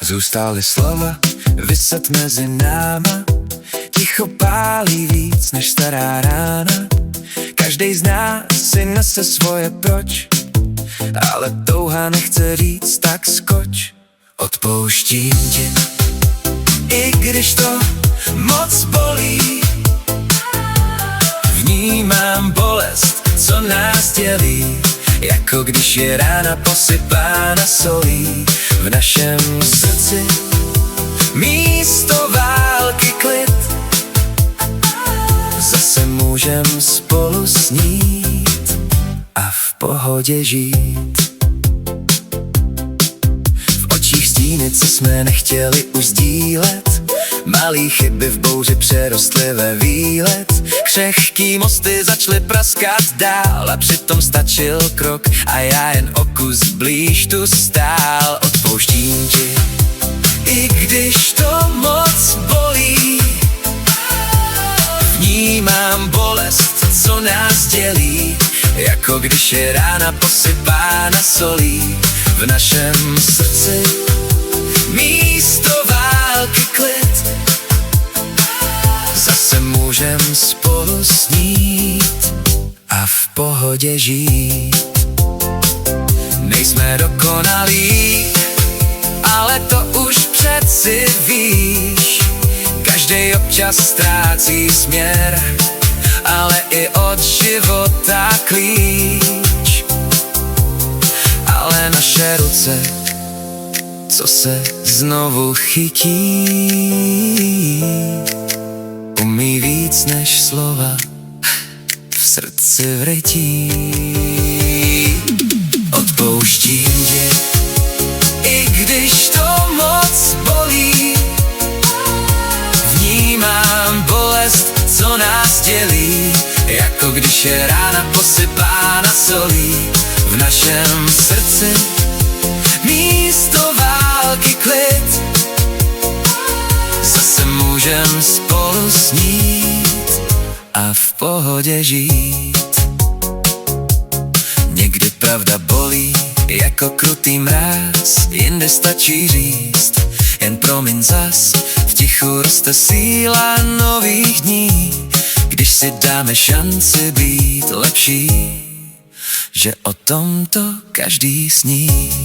Zůstaly slova vyset mezi náma, ticho pálí víc než stará rána. Každej z nás si nese svoje proč, ale touha nechce říct, tak skoč. Odpouštím ti, i když to moc bolí. Vnímám bolest, co nás dělí, jako když je rána posypána solí. V našem srdci místo války klid, zase můžem spolu snít a v pohodě žít. V očích stíny, co jsme nechtěli už sdílet, malý chyby v bouři přerostly ve výlet. Křehký mosty začaly praskat dál a přitom stačil krok a já jen o kus blíž tu stál. Odpouštím ti, i když to moc bolí. Vnímám bolest, co nás dělí, jako když je rána posypána solí. V našem srdci místo války klid, zase můžem spolu snít a v pohodě žít. Nejsme dokonalí, ale to už přeci víš. Každej občas ztrácí směr, ale i od života klíč. Ale naše ruce, co se znovu chytí, umí víc než slova v srdci vrytí. Odpouštím ti, i když to moc bolí. Vnímám bolest, co nás dělí, jako když je rána posypána solí. V našem srdci místo války klid, zase můžem spolu snít a v pohodě žít. Někdy pravda bolí jako krutý mráz, jinde stačí říct jen promiň zas. V tichu roste síla nových dní, když si dáme šanci být lepší, že o tomto každý sní.